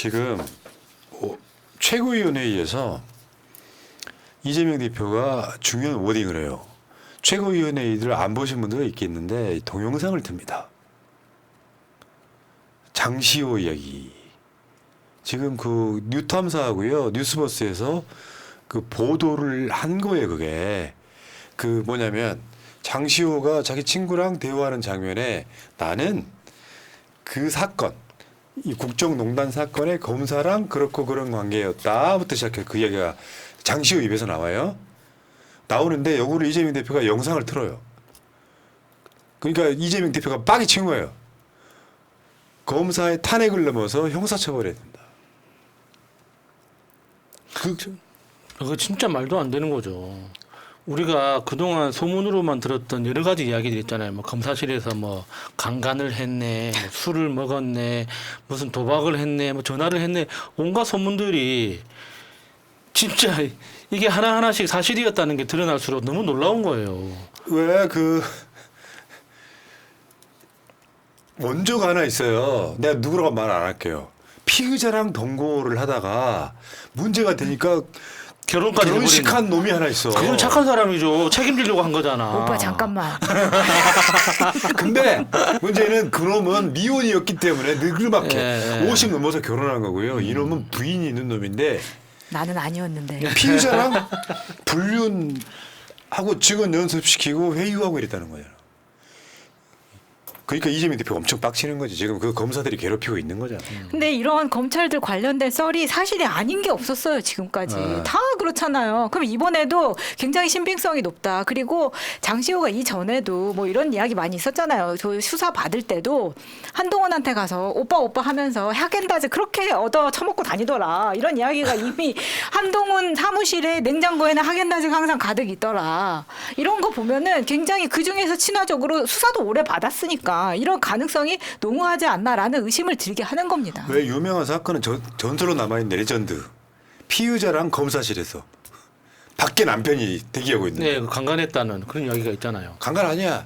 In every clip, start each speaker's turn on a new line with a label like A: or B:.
A: 지금 최고위원회의에서 이재명 대표가 중요한 워딩을 해요. 최고위원회의를 안 보신 분들이 있겠는데 동영상을 듭니다. 장시호 이야기. 지금 그 뉴탐사하고요 뉴스버스에서 그 보도를 한 거예요. 그게 그 뭐냐면 장시호가 자기 친구랑 대화하는 장면에 나는 그 사건 이 국정농단 사건의 검사랑 그렇고 그런 관계였다부터 시작해 그 이야기가 장시호 입에서 나와요. 나오는데 역으로 이재명 대표가 영상을 틀어요. 그러니까 이재명 대표가 빡이 친 거예요. 검사의 탄핵을 넘어서 형사처벌해야 된다.
B: 그거 진짜 말도 안 되는 거죠. 우리가 그동안 소문으로만 들었던 여러 가지 이야기들 있잖아요. 뭐 검사실에서 뭐 강간을 했네, 뭐 술을 먹었네, 무슨 도박을 했네, 뭐 전화를 했네, 온갖 소문들이 진짜 이게 하나하나씩 사실이었다는 게 드러날수록 너무 놀라운 거예요.
A: 왜 그 원조가 하나 있어요. 내가 누구라고 말 안 할게요. 피의자랑 동거를 하다가 문제가 되니까
B: 결혼까지
A: 결혼식한 놈이 하나 있어.
B: 그건 착한 사람이죠. 책임지려고 한 거잖아.
C: 오빠 잠깐만.
A: 근데 문제는 그놈은 미혼이었기 때문에 느글맞게
B: 예.
A: 50 넘어서 결혼한 거고요. 이놈은 부인이 있는 놈인데
C: 나는 아니었는데.
A: 피의자랑 불륜하고 증언 연습시키고 회유하고 이랬다는 거잖아. 그러니까 이재명 대표가 엄청 빡치는 거지. 지금 그 검사들이 괴롭히고 있는 거잖아.
C: 근데 이런 검찰들 관련된 썰이 사실이 아닌 게 없었어요 지금까지. 다 그렇잖아요. 그럼 이번에도 굉장히 신빙성이 높다. 그리고 장시호가 이전에도 뭐 이런 이야기 많이 있었잖아요. 저 수사 받을 때도 한동훈한테 가서 오빠 하면서 하겐다즈 그렇게 얻어 처먹고 다니더라. 이런 이야기가 이미 한동훈 사무실에 냉장고에는 하겐다즈가 항상 가득 있더라. 이런 거 보면은 굉장히 그중에서 친화적으로 수사도 오래 받았으니까 이런 가능성이 농후하지 않나라는 의심을 들게 하는 겁니다.
A: 왜 유명한 사건은 전설로 남아있는 레전드. 피의자랑 검사실에서 밖에 남편이 대기하고 있는데.
B: 네, 그 강간했다는 그런 이야기가 있잖아요.
A: 강간 아니야.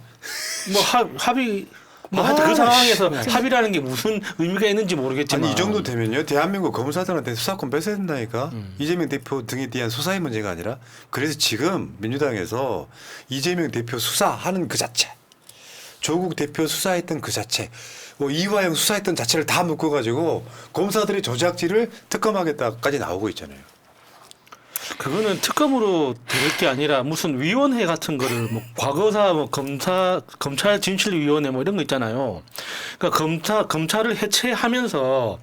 B: 뭐 합의 뭐 하여튼 그
A: 아,
B: 상황에서 합의라는 게 무슨 의미가 있는지 모르겠지만
A: 아니 이 정도 되면요 대한민국 검사들한테 수사권 뺏어야 된다니까. 이재명 대표 등에 대한 수사의 문제가 아니라. 그래서 지금 민주당에서 이재명 대표 수사하는 그 자체, 조국 대표 수사했던 그 자체, 뭐 이화영 수사했던 자체를 다 묶어가지고 검사들의 조작질을 특검하겠다까지 나오고 있잖아요.
B: 그거는 특검으로 될 게 아니라 무슨 위원회 같은 거를 뭐 과거사 뭐 검찰 진실위원회 뭐 이런 거 있잖아요. 그러니까 검찰을 해체하면서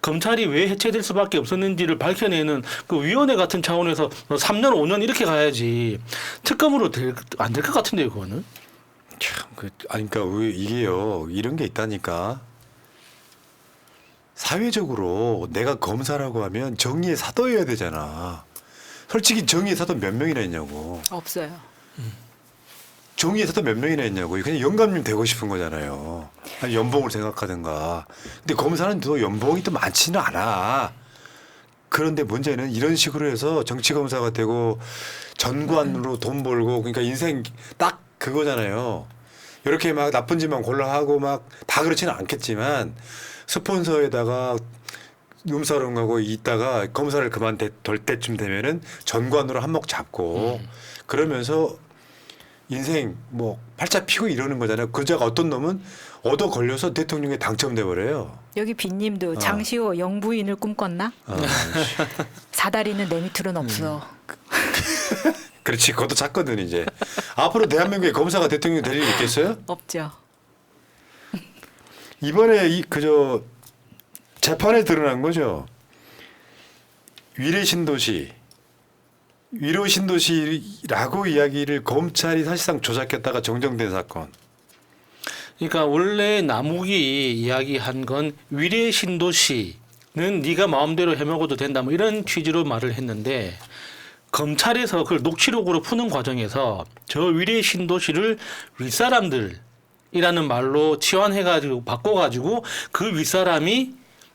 B: 검찰이 왜 해체될 수밖에 없었는지를 밝혀내는 그 위원회 같은 차원에서 3년 5년 이렇게 가야지 특검으로 안 될 것 같은데요, 그거는.
A: 참, 아니, 그러니까 왜 이게요 이런 게 있다니까. 사회적으로 내가 검사라고 하면 정의의 사도여야 되잖아. 솔직히 정의의 사도 몇 명이나 있냐고.
C: 없어요.
A: 정의의 사도 몇 명이나 있냐고. 그냥 영감님 되고 싶은 거잖아요. 아니, 연봉을 생각하든가. 근데 검사는 또 연봉이 또 많지는 않아. 그런데 문제는 이런 식으로 해서 정치검사가 되고 전관으로 돈 벌고 그러니까 인생 딱 그거잖아요. 이렇게 막 나쁜 짓만 골라하고 막 다 그렇지는 않겠지만 스폰서에다가 눈사롱하고 있다가 검사를 그만둘 때쯤 되면은 전관으로 한몫 잡고 그러면서 인생 뭐 팔자 피고 이러는 거잖아요. 그자가 어떤 놈은 얻어 걸려서 대통령에 당첨돼 버려요.
C: 여기 빈님도 장시호 영부인을 꿈꿨나? 사다리는 내 밑으로는 없어.
A: 그렇지. 그것도 작거든 이제. 앞으로 대한민국의 검사가 대통령 될 일 있겠어요?
C: 없죠.
A: 이번에 그저 재판에 드러난 거죠. 위례 신도시라고 이야기를 검찰이 사실상 조작했다가 정정된 사건.
B: 그러니까 원래 남욱이 이야기한 건 위례 신도시는 네가 마음대로 해먹어도 된다 뭐 이런 취지로 말을 했는데 검찰에서 그걸 녹취록으로 푸는 과정에서 저 위례 신도시를 윗사람들이라는 말로 치환해가지고 바꿔가지고 그 윗사람이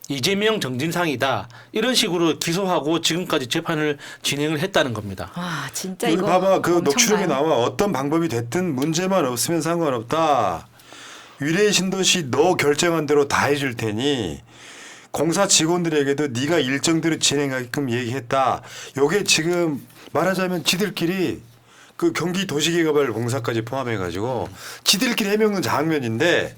B: 이재명 정진상이다 이런 식으로 기소하고 지금까지 재판을 진행을 했다는 겁니다.
C: 아 진짜
A: 여기
C: 이거
A: 봐봐. 그
C: 엄청나요.
A: 녹취록에 나와 어떤 방법이 됐든 문제만 없으면 상관없다. 위례 신도시 너 결정한 대로 다 해줄 테니 공사 직원들에게도 네가 일정대로 진행하게끔 얘기했다. 요게 지금 말하자면 지들끼리 그 경기도시개발공사까지 포함해가지고 지들끼리 해먹는 장면인데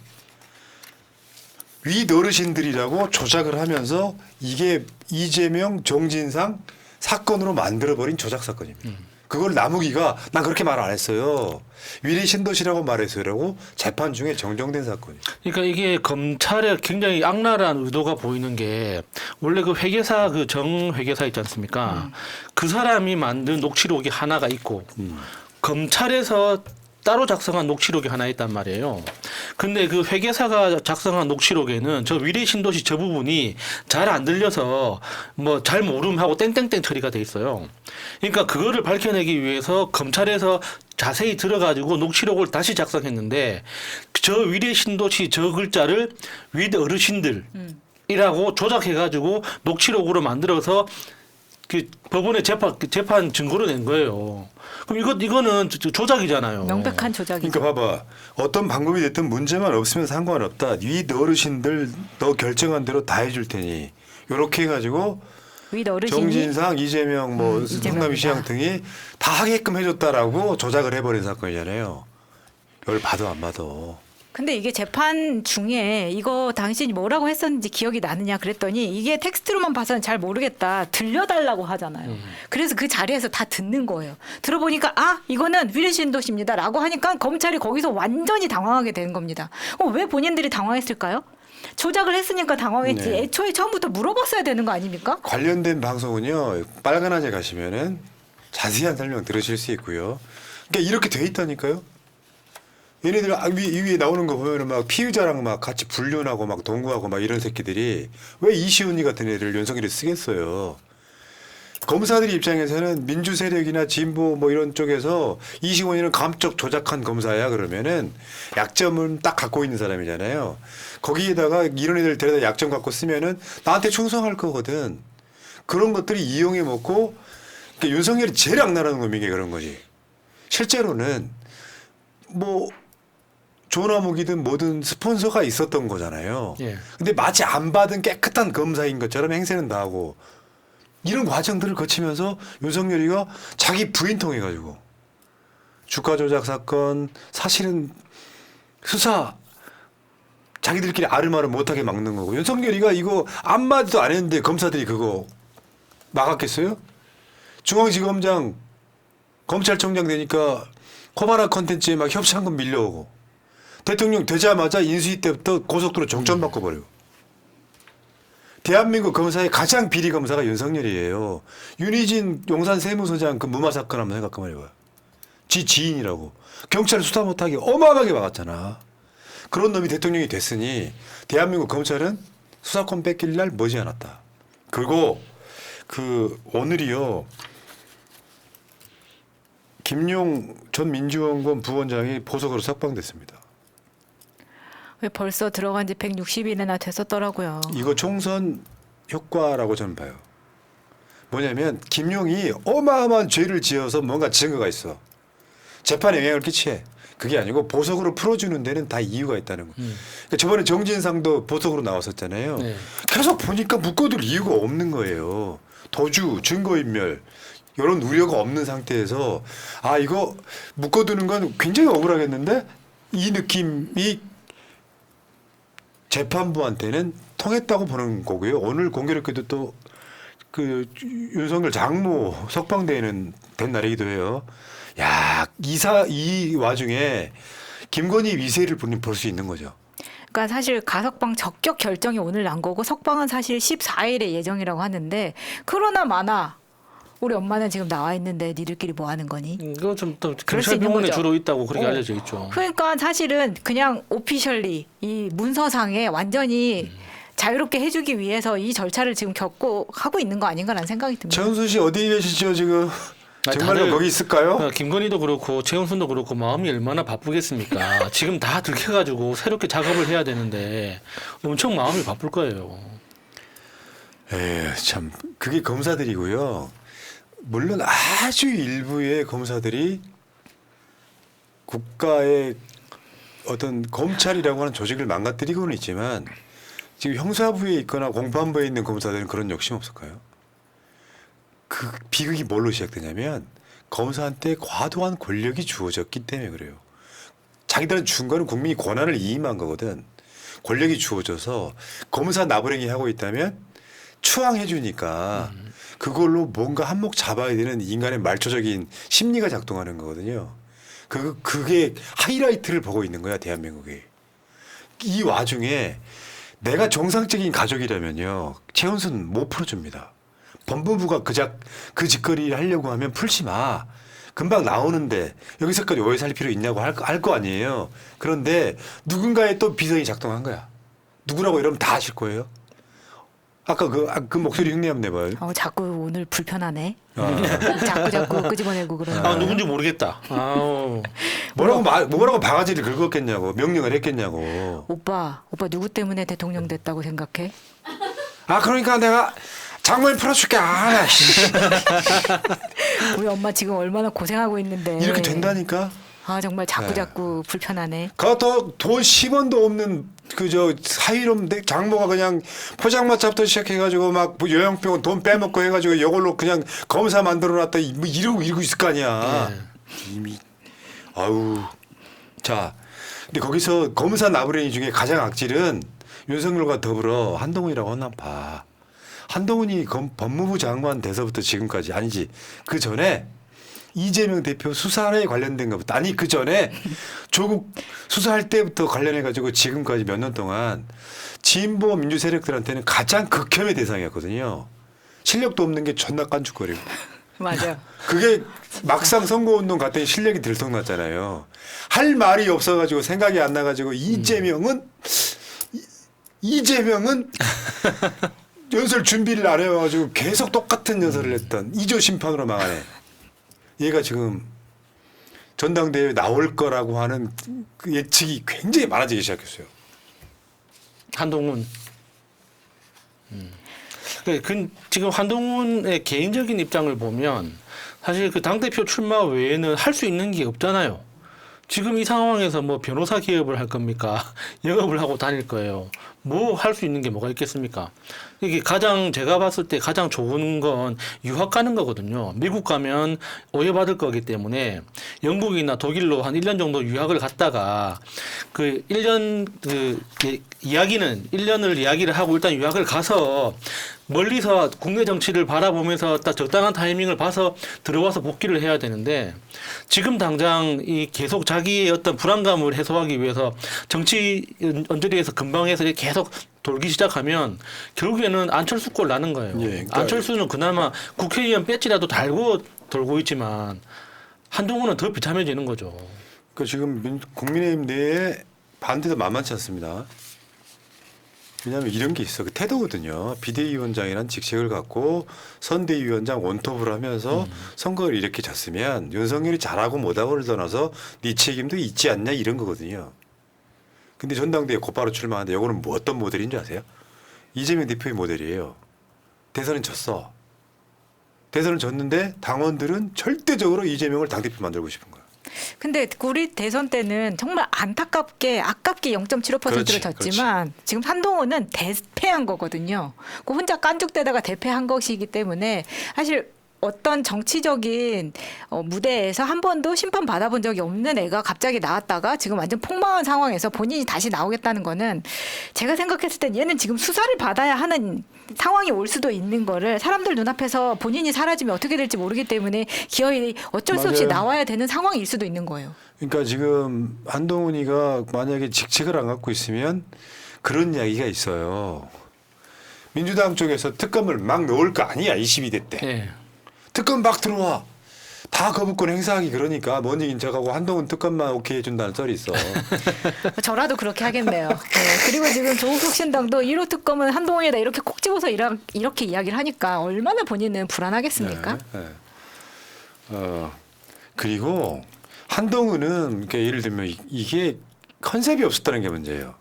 A: 윗 어르신들이라고 조작을 하면서 이게 이재명 정진상 사건으로 만들어버린 조작 사건입니다. 그걸 나무기가 난 그렇게 말 안 했어요. 위례 신도시라고 말했어요라고 재판 중에 정정된 사건이에요.
B: 그러니까 이게 검찰의 굉장히 악랄한 의도가 보이는 게 원래 그 회계사 그 정 회계사 있지 않습니까? 그 사람이 만든 녹취록이 하나가 있고 검찰에서 따로 작성한 녹취록이 하나 있단 말이에요. 근데 그 회계사가 작성한 녹취록에는 저 위례 신도시 저 부분이 잘 안 들려서 뭐 잘 모름 하고 땡땡땡 처리가 돼 있어요. 그러니까 그거를 밝혀내기 위해서 검찰에서 자세히 들어가지고 녹취록을 다시 작성했는데 저 위례 신도시 저 글자를 윗 어르신들이라고 조작해가지고 녹취록으로 만들어서 그 법원에 재판 증거로 낸 거예요. 그럼 이거는 조작이잖아요.
C: 명백한 조작이죠.
A: 그러니까 봐봐. 어떤 방법이 됐든 문제만 없으면 상관없다. 윗 어르신들 너 결정한 대로 다 해줄 테니. 요렇게 해가지고
C: 윗 어르신이
A: 정진상, 이재명, 뭐
C: 이재명이다.
A: 성남시장 등이 다 하게끔 해줬다라고 조작을 해버린 사건이잖아요. 이걸 봐도 안 봐도.
C: 근데 이게 재판 중에 이거 당신이 뭐라고 했었는지 기억이 나느냐 그랬더니 이게 텍스트로만 봐서는 잘 모르겠다. 들려달라고 하잖아요. 그래서 그 자리에서 다 듣는 거예요. 들어보니까 아 이거는 위례신도시입니다 라고 하니까 검찰이 거기서 완전히 당황하게 되는 겁니다. 왜 본인들이 당황했을까요? 조작을 했으니까 당황했지.
A: 네.
C: 애초에 처음부터 물어봤어야 되는 거 아닙니까?
A: 관련된 방송은요. 빨간 화제 가시면은 자세한 설명 들으실 수 있고요. 그러니까 이렇게 돼 있다니까요. 얘네들 이 위에 나오는 거 보면은 막 피의자랑 막 같이 불륜하고 막 동거하고 막 이런 새끼들이 왜 이시훈이 같은 애들 윤석열이 쓰겠어요. 검사들 입장에서는 민주 세력이나 진보 뭐 이런 쪽에서 이시훈이는 감쪽 조작한 검사야 그러면은 약점은 딱 갖고 있는 사람이잖아요. 거기에다가 이런 애들 데려다 약점 갖고 쓰면은 나한테 충성할 거거든. 그런 것들이 이용해 먹고 그러니까 윤석열이 제일 악랄한 놈이 게 그런 거지. 실제로는 뭐 조나무기든 뭐든 스폰서가 있었던 거잖아요.
B: 예.
A: 근데 마치 안 받은 깨끗한 검사인 것처럼 행세는 다 하고 이런 과정들을 거치면서 윤석열이가 자기 부인 통해 가지고 주가 조작 사건 사실은 수사 자기들끼리 아름아름 못하게 막는 거고 윤석열이가 이거 한마디도 안 했는데 검사들이 그거 막았겠어요? 중앙지검장 검찰총장 되니까 코바나 컨텐츠에 막 협찬금 밀려오고 대통령 되자마자 인수위 때부터 고속도로 정점 바꿔버리고 대한민국 검사의 가장 비리 검사가 윤석열이에요. 윤희진 용산 세무서장 그 무마 사건 한번 생각해 봐요. 지 지인이라고 경찰 수사 못하게 어마어마하게 막았잖아. 그런 놈이 대통령이 됐으니 대한민국 검찰은 수사권 뺏길 날 머지않았다. 그리고 그 오늘이요. 김용 전 민주연구원 부원장이 보석으로 석방됐습니다.
C: 왜 벌써 들어간 지 160일이나 됐었더라고요.
A: 이거 총선 효과라고 저는 봐요. 뭐냐면 김용이 어마어마한 죄를 지어서 뭔가 증거가 있어. 재판에 영향을 끼치해. 그게 아니고 보석으로 풀어주는 데는 다 이유가 있다는 거. 그러니까 저번에 정진상도 보석으로 나왔었잖아요.
B: 네.
A: 계속 보니까 묶어둘 이유가 없는 거예요. 도주, 증거인멸 이런 우려가 없는 상태에서 아 이거 묶어두는 건 굉장히 억울하겠는데 이 느낌이 재판부한테는 통했다고 보는 거고요. 오늘 공교롭게도 또 그 윤석열 장모 석방되는 된 날이기도 해요. 야, 이 와중에 김건희 위세를 볼 수 있는 거죠.
C: 그러니까 사실 가석방 적격 결정이 오늘 난 거고 석방은 사실 14일에 예정이라고 하는데 그러나 마나 우리 엄마는 지금 나와 있는데 니들끼리 뭐 하는 거니?
B: 이거 좀또
C: 그럴 수 있는
B: 경찰병원에
C: 거죠.
B: 주로 있다고 그렇게 알려져 있죠.
C: 그러니까 사실은 그냥 오피셜리 이 문서상에 완전히 자유롭게 해주기 위해서 이 절차를 지금 겪고 하고 있는 거 아닌가라는 생각이 듭니다.
A: 최은순 씨 어디 계시죠 지금?
B: 아니,
A: 정말로
B: 다들
A: 거기 있을까요?
B: 김건희도 그렇고 최은순도 그렇고 마음이 얼마나 바쁘겠습니까? 지금 다 들켜가지고 새롭게 작업을 해야 되는데 엄청 마음이 바쁠 거예요.
A: 참 그게 검사들이고요. 물론 아주 일부의 검사들이 국가의 어떤 검찰이라고 하는 조직을 망가뜨리고는 있지만 지금 형사부에 있거나 공판부에 있는 검사들은 그런 욕심 없을까요? 그 비극이 뭘로 시작되냐면 검사한테 과도한 권력이 주어졌기 때문에 그래요. 자기들은 준 거는 국민이 권한을 이임한 거거든. 권력이 주어져서 검사 나부랭이 하고 있다면 추앙해 주니까 그걸로 뭔가 한몫 잡아야 되는 인간의 말초적인 심리가 작동하는 거거든요. 그게 하이라이트를 보고 있는 거야, 대한민국이. 이 와중에 내가 정상적인 가족이라면요, 최은순 못 풀어줍니다. 법무부가 그 짓거리를 하려고 하면 풀지 마. 금방 나오는데 여기서까지 오해 살 필요 있냐고 할 거 아니에요. 그런데 누군가의 또 비서이 작동한 거야. 누구라고 이러면 다 아실 거예요. 아까 그 목소리 흉내 한번 내봐요.
C: 자꾸 오늘 불편하네.
A: 아.
C: 자꾸 끄집어내고 그러는.
B: 누군지 모르겠다. 아우.
A: 뭐라고 바가지를 긁었겠냐고, 명령을 했겠냐고.
C: 오빠 누구 때문에 대통령 됐다고 생각해?
A: 그러니까 내가 장모님 풀어줄게.
C: 우리 엄마 지금 얼마나 고생하고 있는데.
A: 이렇게 된다니까.
C: 정말 자꾸 불편하네.
A: 돈 10원도 없는 사위놈 장모가 그냥 포장마차부터 시작해가지고 막 뭐 요양병원 돈 빼먹고 해가지고 이걸로 그냥 검사 만들어놨다 뭐 이러고 있을 거 아니야. 이미 아우. 자, 근데 거기서 검사 나부랭이 중에 가장 악질은 윤석열과 더불어 한동훈이라고 하나 봐. 한동훈이 법무부 장관 돼서부터 지금까지 아니지 그 전에 이재명 대표 수사에 관련된 것부터 아니 그 전에 조국 수사할 때부터 관련해 가지고 지금까지 몇 년 동안 진보 민주 세력들한테는 가장 극혐의 대상이었거든요. 실력도 없는 게 존나 깐죽거리고.
C: 맞아.
A: 그게 막상 선거운동 갔더니 실력이 들통났잖아요. 할 말이 없어가지고 생각이 안 나가지고 이재명은 연설 준비를 안 해와가지고 계속 똑같은 연설을 했던 2조 심판으로 망하네. 얘가 지금 전당대회에 나올 거라고 하는 그 예측이 굉장히 많아지기 시작했어요.
B: 한동훈. 지금 한동훈의 개인적인 입장을 보면 사실 그 당대표 출마 외에는 할 수 있는 게 없잖아요. 지금 이 상황에서 뭐 변호사 기업을 할 겁니까? 영업을 하고 다닐 거예요. 뭐 할 수 있는 게 뭐가 있겠습니까? 이게 제가 봤을 때 가장 좋은 건 유학 가는 거거든요. 미국 가면 오해받을 거기 때문에 영국이나 독일로 한 1년 정도 유학을 갔다가 그 1년 이야기는 1년을 이야기를 하고 일단 유학을 가서 멀리서 국내 정치를 바라보면서 딱 적당한 타이밍을 봐서 들어와서 복귀를 해야 되는데 지금 당장 계속 자기의 어떤 불안감을 해소하기 위해서 정치 언저리에서 근방에서 계속 돌기 시작하면 결국에는 안철수 꼴 나는 거예요.
A: 그러니까
B: 안철수는 그나마 국회의원 배지라도 달고 돌고 있지만 한동훈은 더 비참해지는 거죠.
A: 지금 국민의힘 내에 반대도 만만치 않습니다. 왜냐하면 이런 게 있어. 그 태도거든요. 비대위원장이란 직책을 갖고 선대위원장 원톱을 하면서 선거를 이렇게 졌으면 윤석열이 잘하고 못하고를 떠나서 네 책임도 있지 않냐 이런 거거든요. 근데 전당대회 곧바로 출마하는데 이거는 어떤 모델인 줄 아세요? 이재명 대표의 모델이에요. 대선은 졌어. 대선을 졌는데 당원들은 절대적으로 이재명을 당대표 만들고 싶은 거야.
C: 근데 우리 대선 때는 정말 아깝게 0.75%를
A: 그렇지,
C: 졌지만 지금 한동훈은 대패한 거거든요. 그 혼자 깐죽대다가 대패한 것이기 때문에 사실 어떤 정치적인 무대에서 한 번도 심판 받아본 적이 없는 애가 갑자기 나왔다가 지금 완전 폭망한 상황에서 본인이 다시 나오겠다는 거는 제가 생각했을 땐 얘는 지금 수사를 받아야 하는 상황이 올 수도 있는 거를 사람들 눈앞에서 본인이 사라지면 어떻게 될지 모르기 때문에 기어이 어쩔 수 없이
A: 맞아요.
C: 나와야 되는 상황일 수도 있는 거예요.
A: 그러니까 지금 한동훈이가 만약에 직책을 안 갖고 있으면 그런 이야기가 있어요. 민주당 쪽에서 특검을 막 넣을 거 아니야 22대 때.
B: 네.
A: 특검 막 들어와. 다 거부권 행사하기 그러니까 먼저 인척하고 한동훈 특검만 오케이 해준다는 썰이 있어.
C: 저라도 그렇게 하겠네요. 네. 그리고 지금 조국혁신당도 1호 특검은 한동훈이다 이렇게 콕 집어서 이렇게 이야기를 하니까 얼마나 본인은 불안하겠습니까?
A: 네, 네. 그리고 한동훈은 그러니까 예를 들면 이게 컨셉이 없었다는 게 문제예요.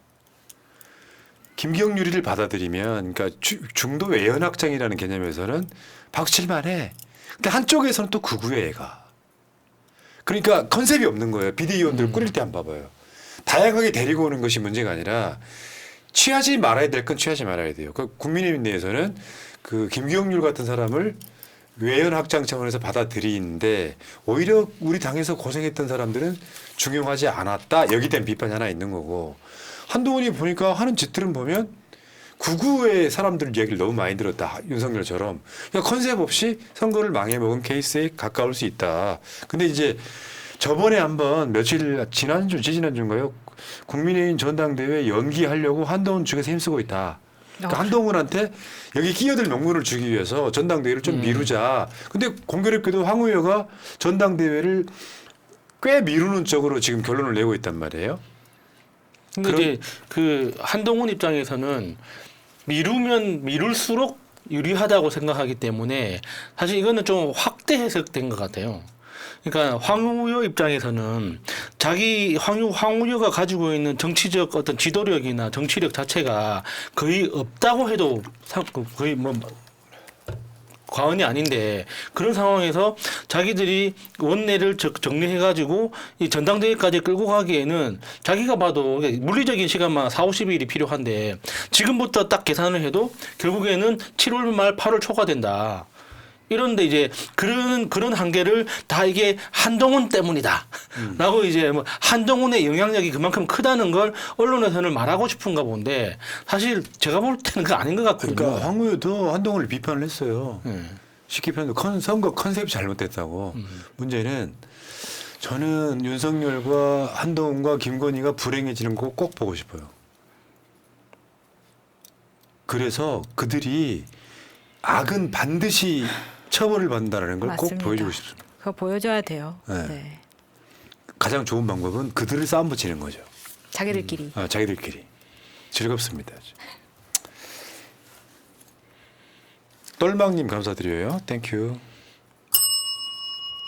A: 김경률이를 받아들이면 그러니까 중도 외연확장이라는 개념에서는 박칠만 해. 근데 한쪽에서는 또 극우야 얘가. 그러니까 컨셉이 없는 거예요. 비대위원들 꾸릴 때 한번 봐봐요. 다양하게 데리고 오는 것이 문제가 아니라 취하지 말아야 될 건 취하지 말아야 돼요. 그 국민의힘 내에서는 그 김경률 같은 사람을 외연 확장 차원에서 받아들이는데 오히려 우리 당에서 고생했던 사람들은 중용하지 않았다. 여기 대한 비판이 하나 있는 거고 한동훈이 보니까 하는 짓들은 보면 구구의 사람들 이야기를 너무 많이 들었다. 윤석열처럼. 그러니까 컨셉 없이 선거를 망해먹은 케이스에 가까울 수 있다. 근데 이제 저번에 한번 며칠 지지난주인가요? 국민의힘 전당대회 연기하려고 한동훈 측에서 힘쓰고 있다. 그러니까 한동훈한테 여기 끼어들 명분을 주기 위해서 전당대회를 좀 미루자. 근데 공교롭게도 황 의회가 전당대회를 꽤 미루는 쪽으로 지금 결론을 내고 있단 말이에요.
B: 근데 이제 그 한동훈 입장에서는 미루면 미룰수록 유리하다고 생각하기 때문에 사실 이거는 좀 확대 해석된 것 같아요. 그러니까 황우여 입장에서는 자기 황우여가 가지고 있는 정치적 어떤 지도력이나 정치력 자체가 거의 없다고 해도 거의 뭐 과언이 아닌데 그런 상황에서 자기들이 원내를 정리해가지고 이 전당대회까지 끌고 가기에는 자기가 봐도 물리적인 시간만 4, 50일이 필요한데 지금부터 딱 계산을 해도 결국에는 7월 말 8월 초가 된다. 이런데 이제 그런 한계를 다 이게 한동훈 때문이다. 라고 이제 뭐 한동훈의 영향력이 그만큼 크다는 걸 언론에서는 말하고 싶은가 본데 사실 제가 볼 때는 그거 아닌 것 같거든요.
A: 그러니까 황 의회도 한동훈을 비판을 했어요. 쉽게 표현하면 선거 컨셉이 잘못됐다고. 문제는 저는 윤석열과 한동훈과 김건희가 불행해지는 거 꼭 보고 싶어요. 그래서 그들이 악은 반드시 처벌을 받는다는 걸 꼭
C: 맞습니다.
A: 보여주고 싶습니다.
C: 그거 보여줘야 돼요.
A: 네.
C: 네.
A: 가장 좋은 방법은 그들을 싸움 붙이는 거죠.
C: 자기들끼리.
A: 자기들끼리. 즐겁습니다. 똘망님 감사드려요. 땡큐.